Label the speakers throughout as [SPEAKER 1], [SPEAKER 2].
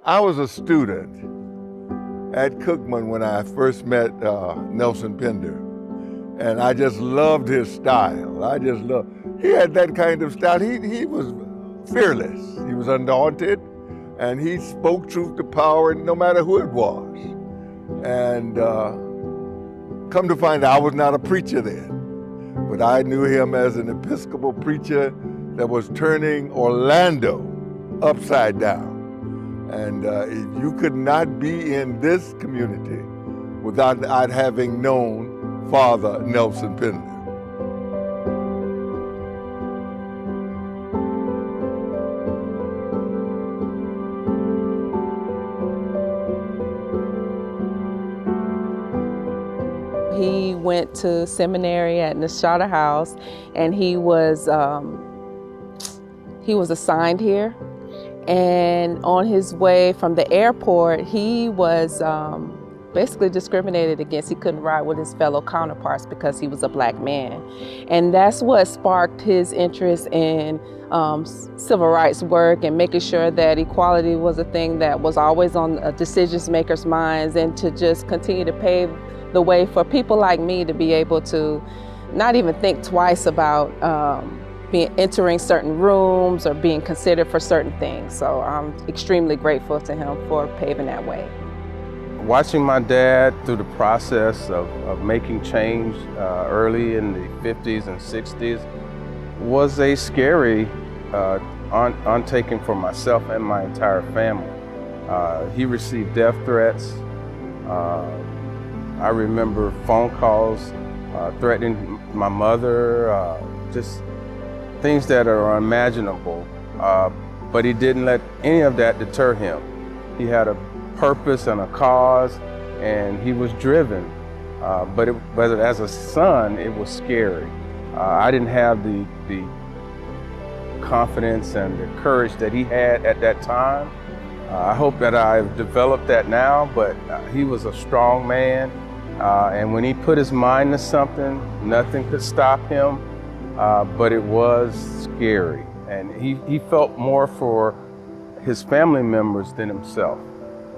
[SPEAKER 1] I was a student at Cookman when I first met Nelson Pender, and I just loved his style. He had that kind of style. He was fearless. He was undaunted, and he spoke truth to power no matter who it was. And come to find out, I was not a preacher then, but I knew him as an Episcopal preacher that was turning Orlando upside down. And you could not be in this community without having known Father Nelson Pender.
[SPEAKER 2] He went to seminary at Nashada House, and he was assigned here. And on his way from the airport, he was basically discriminated against. He couldn't ride with his fellow counterparts because he was a black man. And that's what sparked his interest in civil rights work and making sure that equality was a thing that was always on decision makers' minds, and to just continue to pave the way for people like me to be able to not even think twice about entering certain rooms or being considered for certain things. So I'm extremely grateful to him for paving that way.
[SPEAKER 3] Watching my dad through the process of making change early in the 50s and 60s was a scary undertaking for myself and my entire family. He received death threats. I remember phone calls threatening my mother, just things that are unimaginable, but he didn't let any of that deter him. He had a purpose and a cause, and he was driven. But as a son, it was scary. I didn't have the confidence and the courage that he had at that time. I hope that I've developed that now, but he was a strong man, and when he put his mind to something, nothing could stop him. But it was scary, and he felt more for his family members than himself.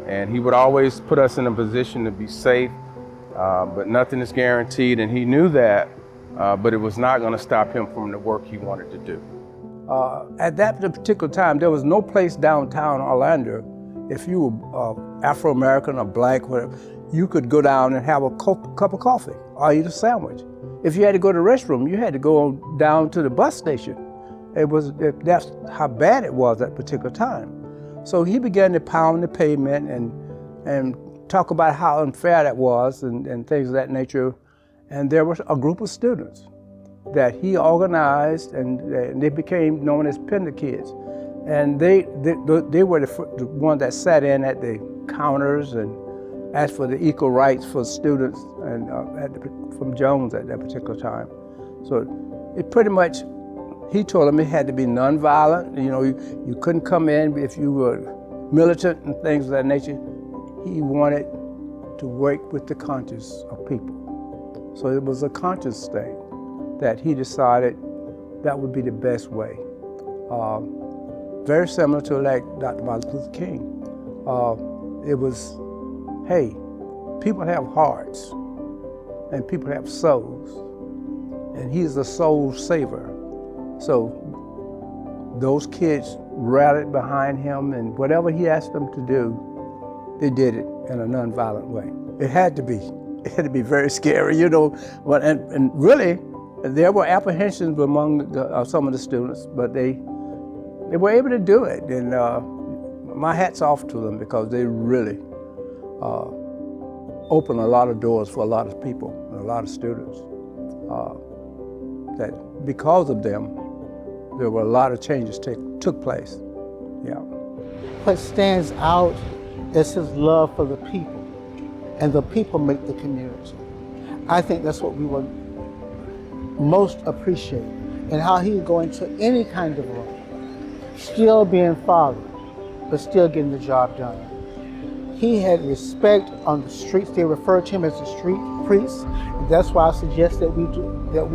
[SPEAKER 3] And he would always put us in a position to be safe, but nothing is guaranteed, and he knew that, but it was not going to stop him from the work he wanted to do.
[SPEAKER 4] At that particular time, there was no place downtown Orlando, if you were Afro-American or black, whatever, you could go down and have a cup of coffee or eat a sandwich. If you had to go to the restroom, you had to go down to the bus station. That's how bad it was at that particular time. So he began to pound the pavement and talk about how unfair that was and things of that nature. And there was a group of students that he organized, and they became known as Pender Kids. And they were the ones that sat in at the counters and asked for the equal rights for students and from Jones at that particular time. So it pretty much, he told them it had to be nonviolent. You know, you couldn't come in if you were militant and things of that nature. He wanted to work with the conscience of people. So it was a conscience thing that he decided that would be the best way. Very similar to like Dr. Martin Luther King. It was, hey, people have hearts and people have souls, and he's a soul saver. So those kids rallied behind him, and whatever he asked them to do, they did it in a nonviolent way. It had to be very scary, you know. And really, there were apprehensions among some of the students, but they were able to do it, and my hat's off to them, because they really opened a lot of doors for a lot of people and a lot of students. That because of them, there were a lot of changes took place. Yeah.
[SPEAKER 5] What stands out is his love for the people, and the people make the community. I think that's what we will most appreciate, and how he would go into any kind of role, still being father, but still getting the job done. He had respect on the streets. They referred to him as the street priest. And that's why I suggest that we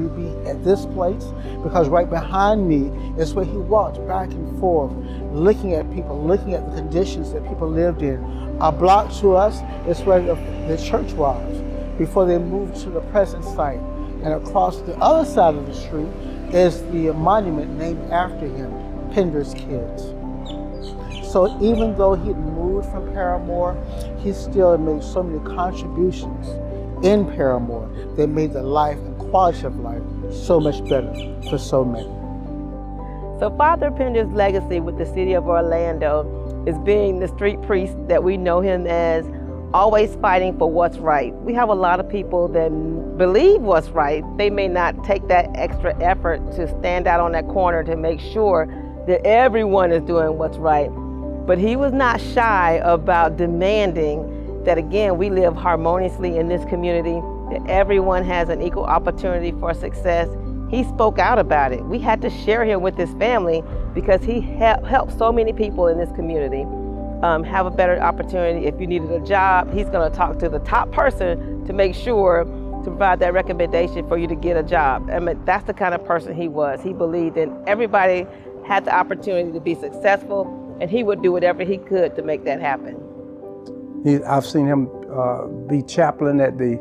[SPEAKER 5] be at this place, because right behind me is where he walked back and forth, looking at people, looking at the conditions that people lived in. A block to us is where the church was before they moved to the present site. And across the other side of the street is the monument named after him, Pinder's Kids. So even though he had moved from Parramore, he still made so many contributions in Parramore that made the life and quality of life so much better for so many.
[SPEAKER 6] So Father Pinder's legacy with the city of Orlando is being the street priest that we know him as, always fighting for what's right. We have a lot of people that believe what's right. They may not take that extra effort to stand out on that corner to make sure that everyone is doing what's right. But he was not shy about demanding that, again, we live harmoniously in this community, that everyone has an equal opportunity for success. He spoke out about it. We had to share him with his family because he helped so many people in this community have a better opportunity. If you needed a job, he's going to talk to the top person to make sure to provide that recommendation for you to get a job. I mean, that's the kind of person he was. He believed in everybody had the opportunity to be successful, and he would do whatever he could to make that happen.
[SPEAKER 4] I've seen him be chaplain at the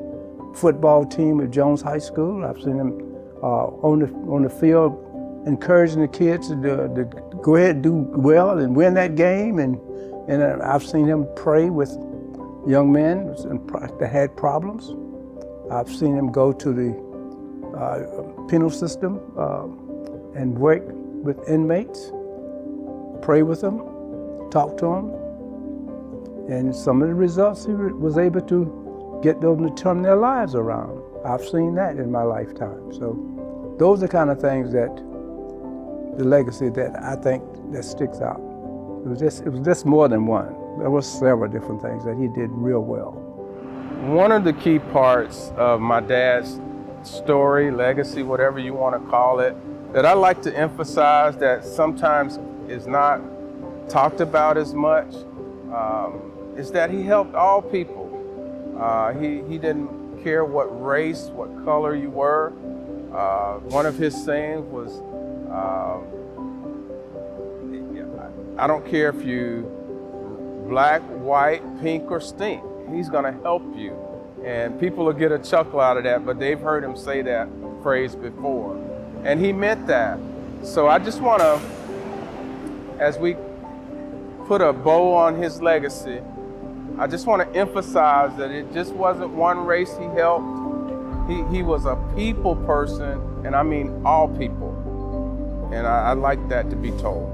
[SPEAKER 4] football team at Jones High School. I've seen him on the field encouraging the kids to go ahead and do well and win that game. And I've seen him pray with young men that had problems. I've seen him go to the penal system and work with inmates, pray with them, talk to them. And some of the results he was able to get them to turn their lives around. I've seen that in my lifetime. So those are the kind of things that, the legacy that I think that sticks out. It was just more than one. There were several different things that he did real well.
[SPEAKER 3] One of the key parts of my dad's story, legacy, whatever you want to call it, that I like to emphasize that sometimes is not talked about as much, is that he helped all people. He didn't care what race, what color you were. One of his sayings was, I don't care if you black, white, pink, or stink. He's gonna help you. And people will get a chuckle out of that, but they've heard him say that phrase before. And he meant that. So I just wanna, as we put a bow on his legacy, I just wanna emphasize that it just wasn't one race he helped. He was a people person, and I mean all people. And I'd like that to be told.